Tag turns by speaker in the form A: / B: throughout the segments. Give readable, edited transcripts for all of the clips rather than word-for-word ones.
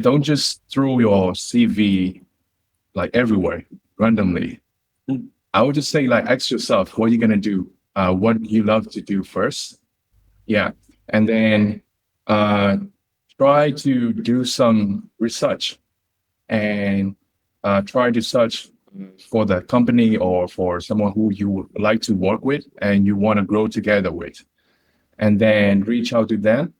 A: Don't just throw your CV like everywhere randomly. I would just say like ask yourself what you're gonna do, what you love to do first. Yeah. And then try to do some research and try to search for the company or for someone who you would like to work with and you want to grow together with. And then reach out to them.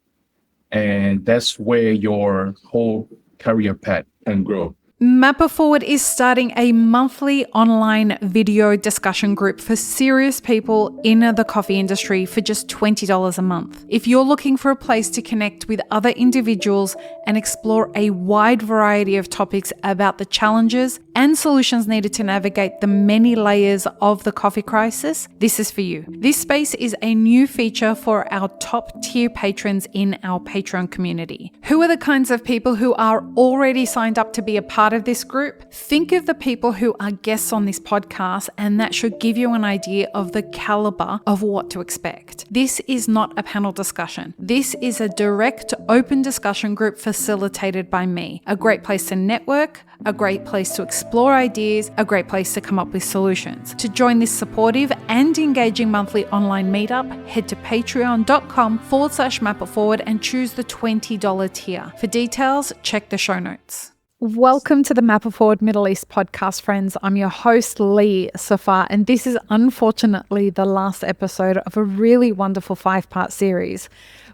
A: And that's where your whole career path can grow.
B: Mapper Forward is starting a monthly online video discussion group for serious people in the coffee industry for just $20 a month. If you're looking for a place to connect with other individuals and explore a wide variety of topics about the challenges and solutions needed to navigate the many layers of the coffee crisis, this is for you. This space is a new feature for our top tier patrons in our Patreon community. Who are the kinds of people who are already signed up to be a part of this group? Think of the people who are guests on this podcast, and that should give you an idea of the caliber of what to expect. This is not a panel discussion. This is a direct, open discussion group facilitated by me. A great place to network, a great place to explore ideas, a great place to come up with solutions. To join this supportive and engaging monthly online meetup, head to patreon.com/mapitforward and choose the $20 tier. For details, check the show notes. Welcome to the Mapper Forward Middle East podcast, friends. I'm your host, Lee Safar, and this is unfortunately the last episode of a really wonderful 5-part series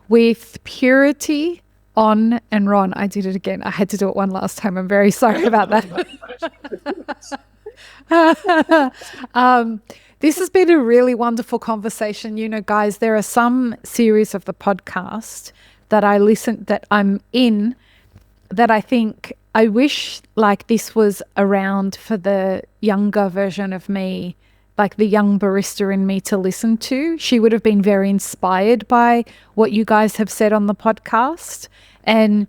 B: with Purity, On, and Ron. I did it again. I had to do it one last time. I'm very sorry about that. This has been a really wonderful conversation. You know, guys, there are some series of the podcast that I'm in that I think I wish like this was around for the younger version of me, like the young barista in me to listen to. She would have been very inspired by what you guys have said on the podcast. And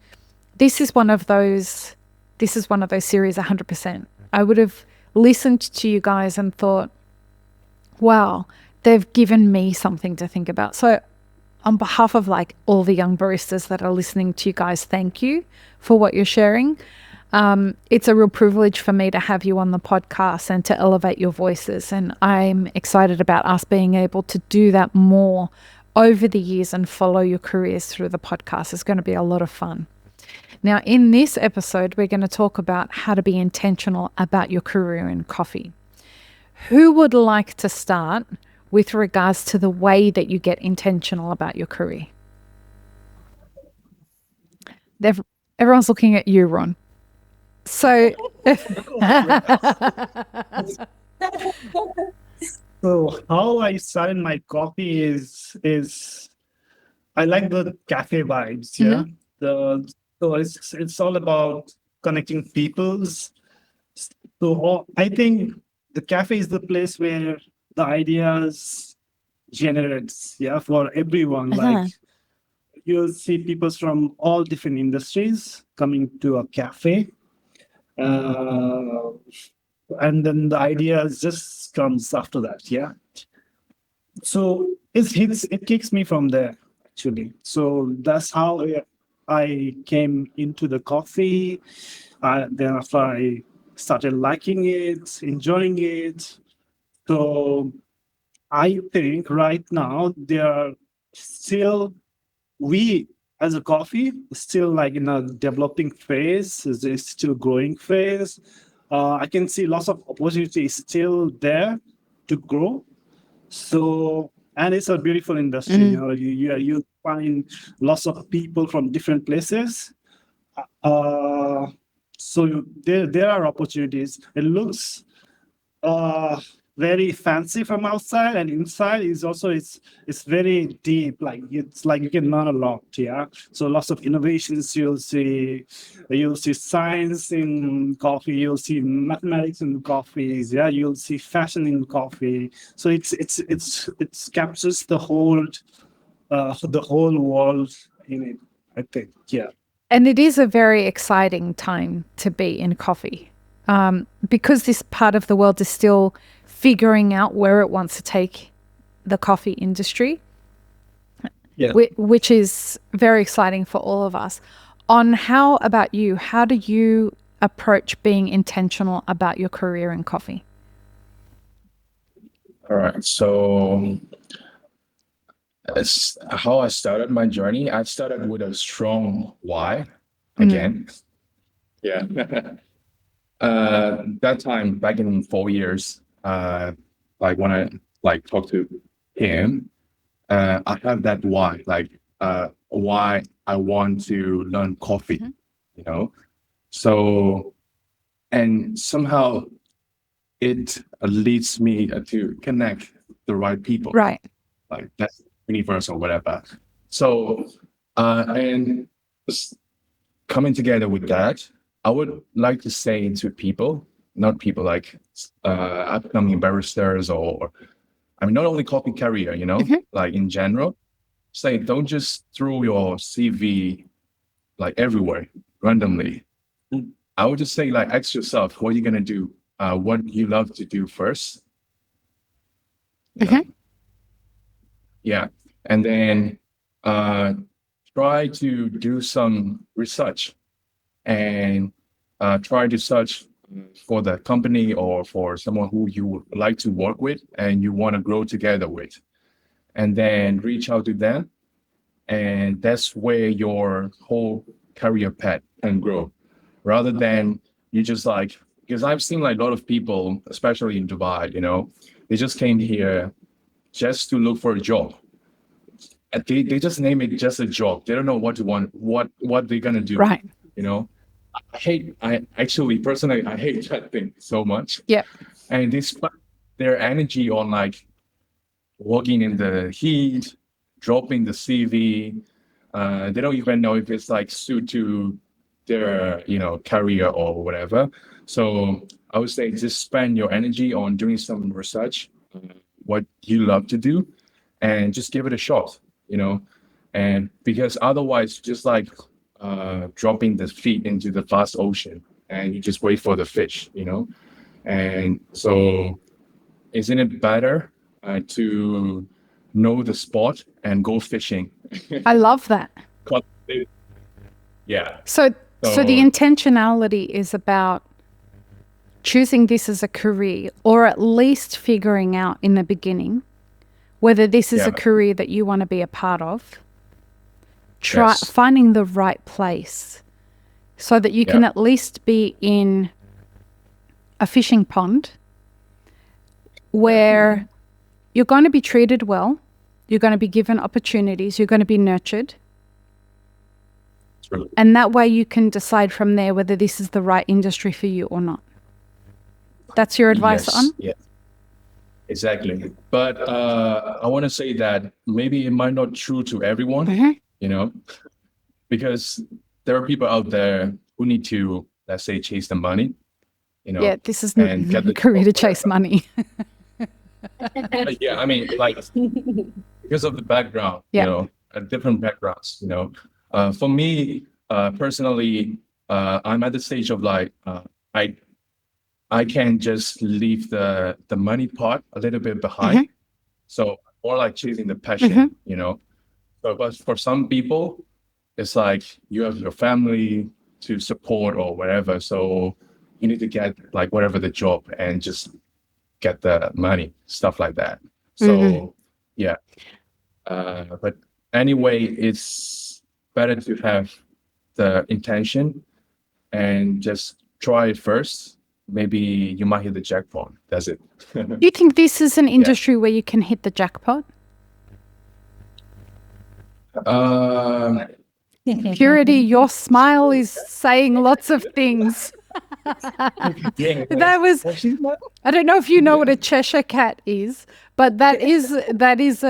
B: this is one of those series 100%. I would have listened to you guys and thought, wow, they've given me something to think about. So on behalf of like all the young baristas that are listening to you guys, thank you for what you're sharing. It's a real privilege for me to have you on the podcast and to elevate your voices. And I'm excited about us being able to do that more over the years and follow your careers through the podcast. It's going to be a lot of fun. Now, in this episode, we're going to talk about how to be intentional about your career in coffee. Who would like to start with regards to the way that you get intentional about your career? Everyone's looking at you, Ron. So,
C: so how I started my coffee is I like the cafe vibes. Yeah, so it's all about connecting peoples. So I think the cafe is the place where the ideas generates. Yeah, for everyone. Like you'll see people from all different industries coming to a cafe. And then the ideas just comes after that. Yeah. So it kicks me from there actually. So that's how I came into the coffee. Then after I started liking it, enjoying it. So I think right now we as a coffee still like in a developing phase, it's still growing phase. I can see lots of opportunities still there to grow. So, and it's a beautiful industry. You know, you find lots of people from different places. So there are opportunities. It looks very fancy from outside, and inside is also it's very deep. Like it's like you can learn a lot. Yeah. So lots of innovations. You'll see science in coffee. You'll see mathematics in coffees. Yeah. You'll see fashion in coffee. So it captures the whole world in it, I think. Yeah.
B: And it is a very exciting time to be in coffee, because this part of the world is still figuring out where it wants to take the coffee industry, which is very exciting for all of us. how about you? How do you approach being intentional about your career in coffee?
A: All right. So it's how I started my journey. I started with a strong why again. Yeah. That time back in 4 years, like when I like talk to him, I have that why, like why I want to learn coffee, you know. So and somehow it leads me to connect the right people,
B: Right.
A: like that's universe or whatever. So and coming together with that, I would like to say to people, not people like upcoming baristas or I mean not only coffee career, you know, like in general, say don't just throw your CV like everywhere randomly. I would just say like ask yourself what you're gonna do, what you love to do first. Yeah. And then try to do some research and try to search for the company or for someone who you would like to work with and you want to grow together with. And then reach out to them. And that's where your whole career path can grow. Rather than you just like, because I've seen like a lot of people, especially in Dubai, you know, they just came here just to look for a job. And they just name it just a job. They don't know what to want, what they're gonna do.
B: Right.
A: You know, I actually personally I hate that thing so much.
B: Yeah.
A: And they spend their energy on like working in the heat, dropping the CV. They don't even know if it's like suit to their, you know, career or whatever. So I would say just spend your energy on doing some research, what you love to do, and just give it a shot, you know. And because otherwise, just like dropping the feet into the vast ocean, and you just wait for the fish, you know. And so, isn't it better to know the spot and go fishing?
B: I love that.
A: Yeah.
B: So the intentionality is about choosing this as a career, or at least figuring out in the beginning whether this is a career that you want to be a part of. Finding the right place so that you can at least be in a fishing pond where you're going to be treated well, you're going to be given opportunities, you're going to be nurtured.
A: True.
B: And that way you can decide from there whether this is the right industry for you or not. That's your advice on?
A: Yes, exactly. But I want to say that maybe it might not true to everyone, you know, because there are people out there who need to, let's say, chase the money, you know.
B: Yeah, this is not a career to chase money.
A: Yeah, I mean, like, because of the background, you know, different backgrounds, you know. For me, personally, I'm at the stage of like, I can just leave the money part a little bit behind. So more like chasing the passion, you know. So, but for some people, it's like you have your family to support or whatever. So you need to get like whatever the job and just get the money, stuff like that. So yeah. But anyway, it's better to have the intention and just try it first. Maybe you might hit the jackpot. That's it.
B: Do you think this is an industry where you can hit the jackpot? Purity, your smile is saying lots of things. That was, I don't know if you know what a Cheshire cat is, but it's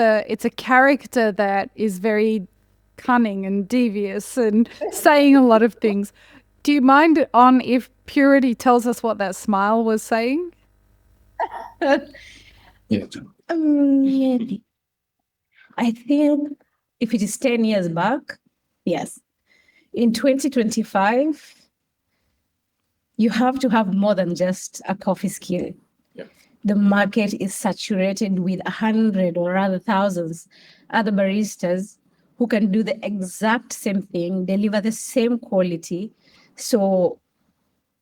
B: a character that is very cunning and devious and saying a lot of things. Do you mind on if Purity tells us what that smile was saying?
A: Yeah.
D: I think if it is 10 years back, yes. In 2025, you have to have more than just a coffee skill.
A: Yeah.
D: The market is saturated with 100 or rather thousands other baristas who can do the exact same thing, deliver the same quality. So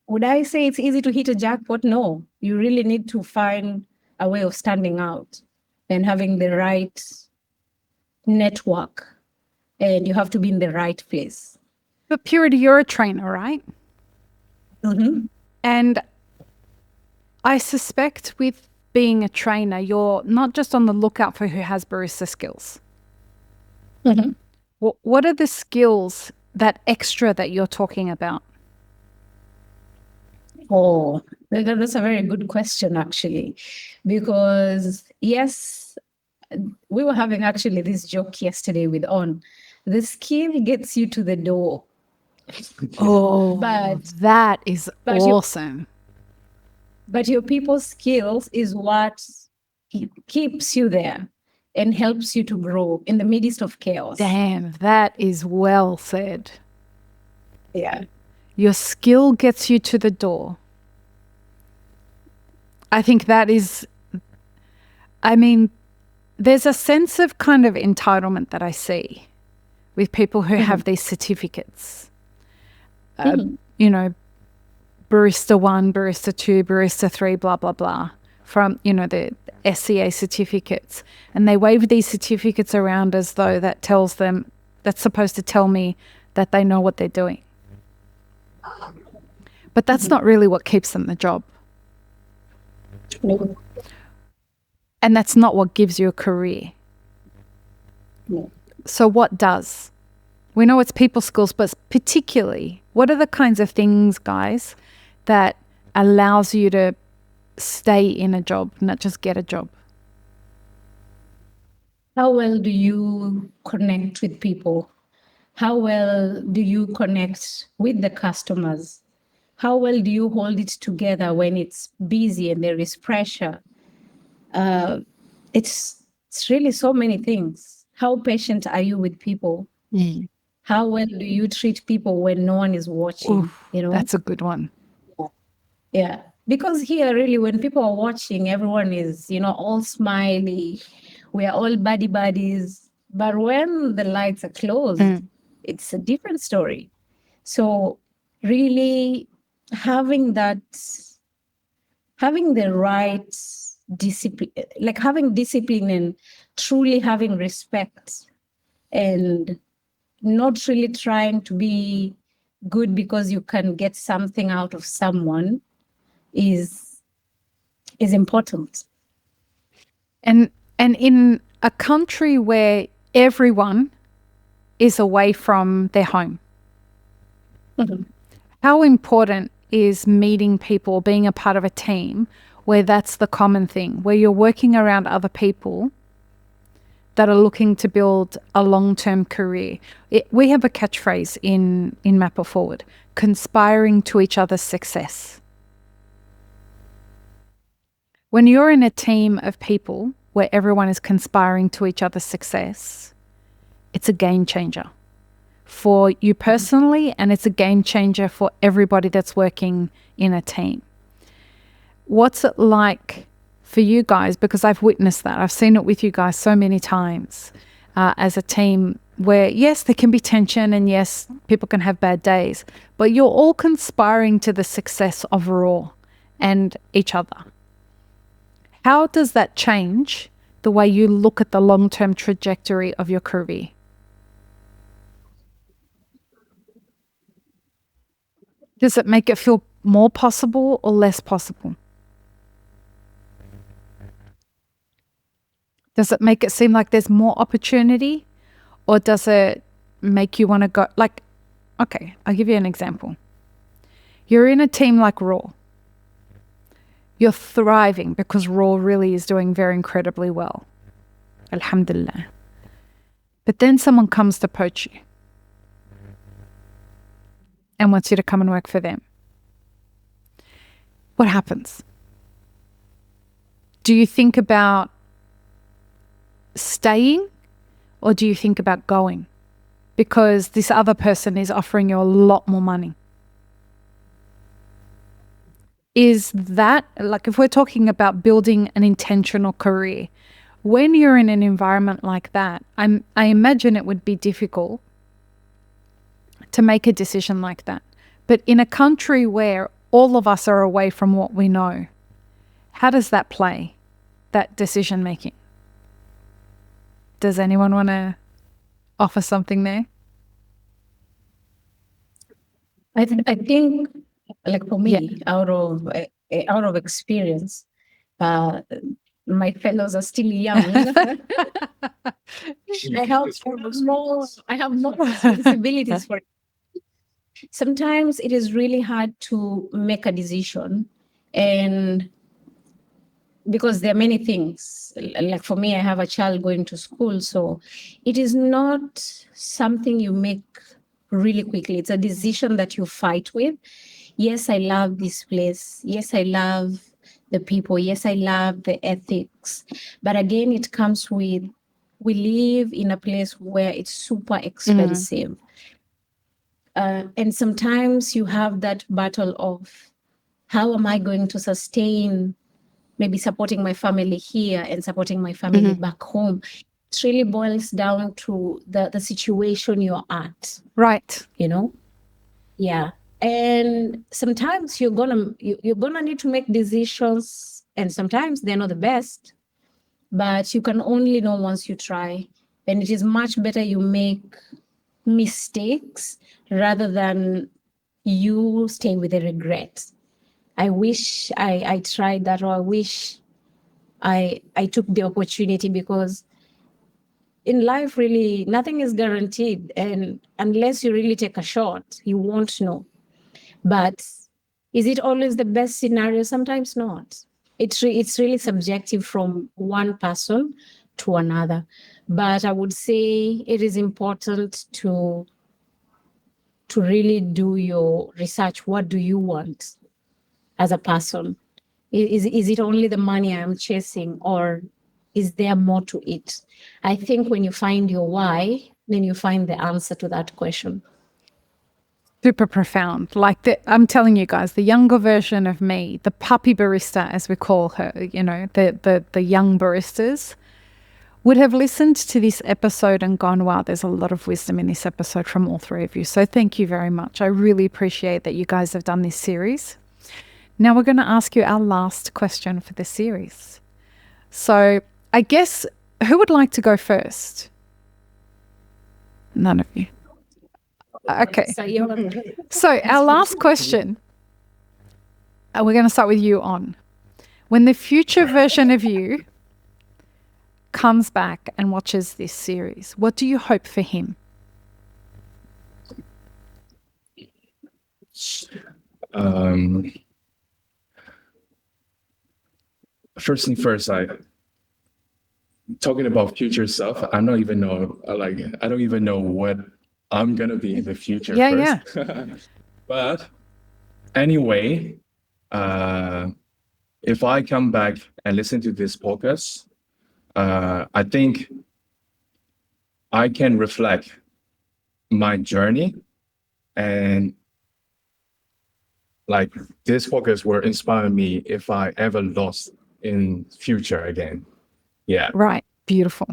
D: would I say it's easy to hit a jackpot? No, you really need to find a way of standing out and having the right network, and you have to be in the right place.
B: But Purity, you're a trainer, right?
D: Mm-hmm.
B: And I suspect with being a trainer, you're not just on the lookout for who has barista skills.
D: Mm-hmm.
B: What are the skills, that extra that you're talking about?
D: Oh, that's a very good question, actually, because yes, we were having actually this joke yesterday with On. The skill gets you to the door,
B: Oh,
D: but
B: that is
D: but you-
B: awesome.
D: but your people skills is what keeps you there and helps you to grow in the midst of chaos.
B: Damn, that is well said.
D: Yeah.
B: Your skill gets you to the door. I think that is, I mean, there's a sense of kind of entitlement that I see with people who have these certificates. You know, Barista 1, Barista 2, Barista 3, blah, blah, blah, from, you know, the SCA certificates. And they wave these certificates around as though that tells them, that's supposed to tell me that they know what they're doing. But that's not really what keeps them the job.
D: No.
B: And that's not what gives you a career.
D: No.
B: So what does? We know it's people skills, but particularly, what are the kinds of things, guys, that allows you to stay in a job, not just get a job?
D: How well do you connect with people? How well do you connect with the customers? How well do you hold it together when it's busy and there is pressure? It's really so many things. How patient are you with people? How well do you treat people when no one is watching?
B: Oof,
D: You know,
B: that's a good one.
D: yeah. Because here, really, when people are watching, everyone is, you know, all smiley. We are all buddy buddies. But when the lights are closed, it's a different story. So really having the right discipline, like having discipline and truly having respect, and not really trying to be good because you can get something out of someone is important.
B: And in a country where everyone is away from their home, how important is meeting people, being a part of a team where that's the common thing, where you're working around other people that are looking to build a long-term career? We have a catchphrase in Map It Forward: conspiring to each other's success. When you're in a team of people where everyone is conspiring to each other's success, it's a game changer for you personally, and it's a game changer for everybody that's working in a team. What's it like for you guys? Because I've witnessed that. I've seen it with you guys so many times as a team where, yes, there can be tension and yes, people can have bad days, but you're all conspiring to the success of Raw and each other. How does that change the way you look at the long-term trajectory of your career? Does it make it feel more possible or less possible? Does it make it seem like there's more opportunity, or does it make you want to go? Like, okay, I'll give you an example. You're in a team like Raw. You're thriving because Raw really is doing very incredibly well. Alhamdulillah. But then someone comes to poach you and wants you to come and work for them. What happens? Do you think about staying, or do you think about going? Because this other person is offering you a lot more money. Is that, like, if we're talking about building an intentional career, when you're in an environment like that, I imagine it would be difficult to make a decision like that. But in a country where all of us are away from what we know, how does that play, that decision making? Does anyone want to offer something there?
D: I think, like for me, out of experience, my fellows are still young. I have more responsibilities for it. Sometimes it is really hard to make a decision, and because there are many things. Like for me, I have a child going to school, so it is not something you make really quickly. It's a decision that you fight with. Yes, I love this place. Yes, I love the people. Yes, I love the ethics. But again, it comes with, we live in a place where it's super expensive. And sometimes you have that battle of, how am I going to sustain maybe supporting my family here and supporting my family back home? It really boils down to the situation you're at.
B: Right.
D: You know? Yeah. And sometimes you're gonna need to make decisions, and sometimes they're not the best, but you can only know once you try. And it is much better you make mistakes rather than you stay with a regret. I wish I tried that, or I wish I took the opportunity, because in life, really, nothing is guaranteed. And unless you really take a shot, you won't know. But is it always the best scenario? Sometimes not. It's really subjective from one person to another. But I would say it is important to really do your research. What do you want as a person? Is it only the money I'm chasing, or is there more to it? I think when you find your why, then you find the answer to that question.
B: Super profound. Like I'm telling you guys, the younger version of me, the puppy barista, as we call her, you know, the young baristas, would have listened to this episode and gone, wow, there's a lot of wisdom in this episode from all three of you. So thank you very much. I really appreciate that you guys have done this series. Now we're going to ask you our last question for the series. So I guess, who would like to go first? None of you. Okay. So our last question, we're going to start with you, On. When the future version of you comes back and watches this series, what do you hope for him?
A: First thing first, talking about future stuff, I don't even know what I'm gonna be in the future first. Yeah. But anyway, if I come back and listen to this podcast, I think I can reflect my journey, and like this podcast will inspire me if I ever lost in future again. Yeah.
B: Right. Beautiful.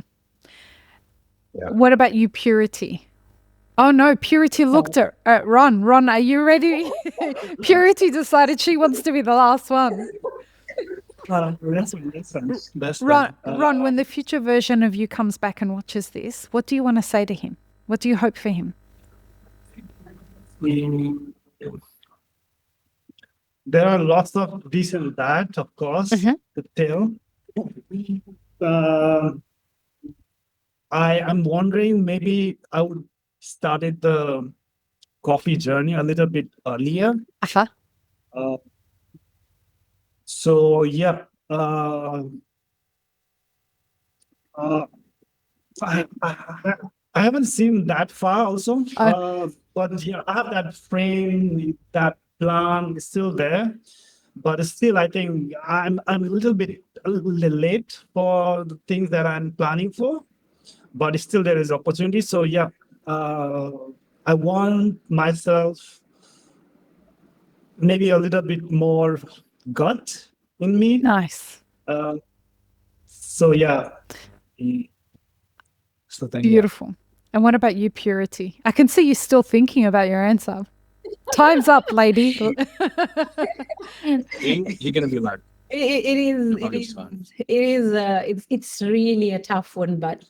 A: Yeah.
B: What about you, Purity? Oh no, Purity looked at Ron. Ron, are you ready? Purity decided she wants to be the last one. Ron, when the future version of you comes back and watches this, what do you want to say to him? What do you hope for him?
C: There are lots of this and that, of course, to tell. I am wondering, maybe I would started the coffee journey a little bit earlier. So yeah, I haven't seen that far also, but yeah, I have that frame, that plan is still there, but still I think I'm a little late for the things that I'm planning for, but still there is opportunity. So yeah, I want myself maybe a little bit more gut in me.
B: Nice.
C: So yeah,
E: So thank
B: Beautiful. And what about you, Purity? I can see you still thinking about your answer. Time's up, lady.
A: You're gonna be like,
D: It is it's really a tough one, but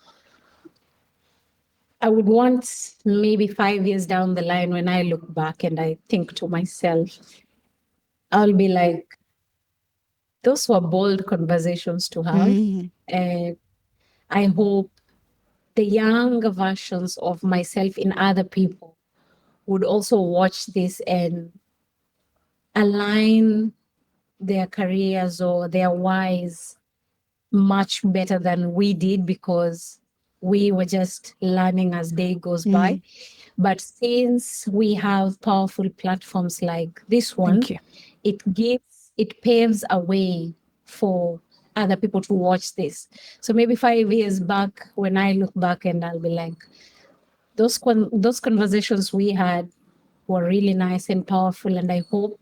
D: I would want maybe 5 years down the line when I look back and I think to myself, I'll be like, those were bold conversations to have. And I hope the younger versions of myself in other people would also watch this and align their careers or their whys much better than we did, because we were just learning as day goes by. But since we have powerful platforms like this one,
B: Thank you.
D: it paves a way for other people to watch this. So maybe 5 years back, when I look back, and I'll be like, those conversations we had were really nice and powerful, and I hope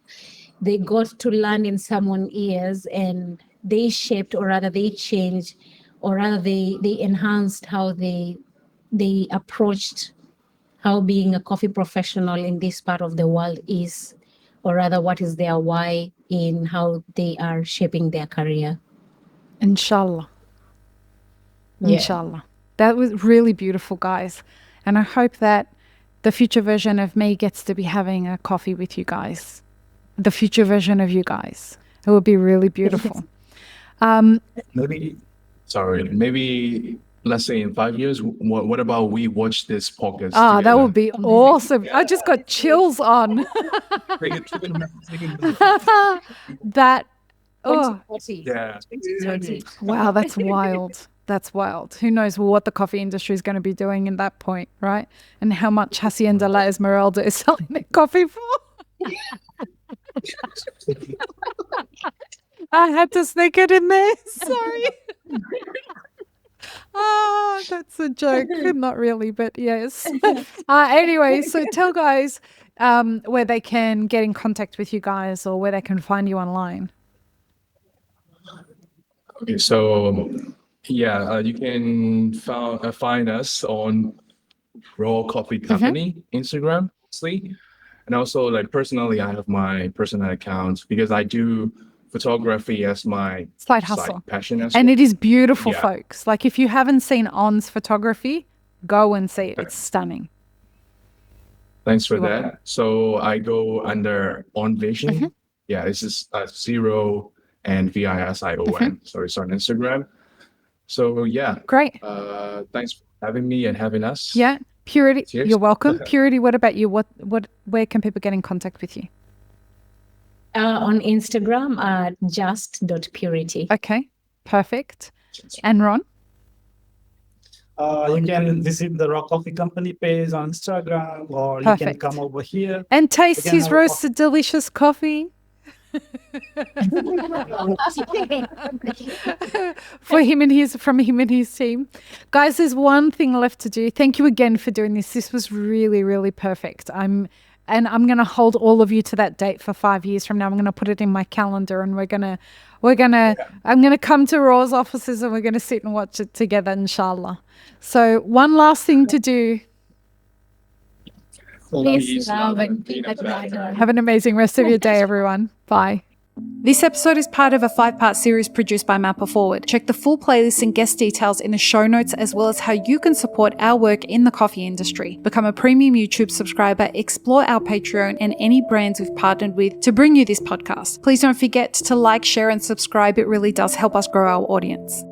D: they got to land in someone's ears and they shaped, or rather they changed, or rather they enhanced how they approached how being a coffee professional in this part of the world is, or rather what is their why in how they are shaping their career.
B: Inshallah.
D: Yeah.
B: Inshallah. That was really beautiful, guys. And I hope that the future version of me gets to be having a coffee with you guys. The future version of you guys. It would be really beautiful.
A: maybe let's say in 5 years, what about we watch this podcast
B: That
A: together?
B: would be awesome. I just got chills on. That. Oh,
D: 2040.
A: Yeah.
D: 2030.
B: wow, that's wild. That's wild. Who knows what the coffee industry is going to be doing in that point, right? And how much Hacienda La Esmeralda is selling their coffee for. I had to sneak it in there. Sorry. That's a joke. Not really, but yes. Anyway, so tell guys where they can get in contact with you guys or where they can find you online.
A: Okay, so you can find us on Raw Coffee Company Instagram, mostly. And also, like, personally, I have my personal account because I do photography as my
B: Side hustle.
A: passion as
B: And
A: well.
B: it is beautiful,
A: Yeah.
B: folks. Like, if you haven't seen On's photography, go and see it. It's stunning.
A: Thanks for
B: You're welcome.
A: that. So I go under On Vision. Yeah, this is 0 and VISION. So it's on Instagram. So yeah,
B: Great.
A: thanks for having me and having us.
B: Yeah. Purity,
A: Cheers.
B: you're welcome. Purity, what about you? Where can people get in contact with you?
D: On Instagram at just.purity.
B: Okay. Perfect. And Ron?
E: You can visit the Raw Coffee Company page on Instagram, or you can
B: Perfect.
E: come over here.
B: And taste
E: Again,
B: his
E: have a
B: roasted delicious coffee. From him and his team. Guys, there's one thing left to do. Thank you again for doing this. This was really, really perfect. I'm going to hold all of you to that date for 5 years from now. I'm going to put it in my calendar, and I'm going to come to Raw's offices, and we're going to sit and watch it together, inshallah. So one last thing to do.
D: Peace, love, and peanut butter.
B: Have an amazing rest of your day, everyone. Bye. This episode is part of a 5-part series produced by Mapper Forward. Check the full playlist and guest details in the show notes, as well as how you can support our work in the coffee industry. Become a premium YouTube subscriber, explore our Patreon and any brands we've partnered with to bring you this podcast. Please don't forget to like, share, and subscribe. It really does help us grow our audience.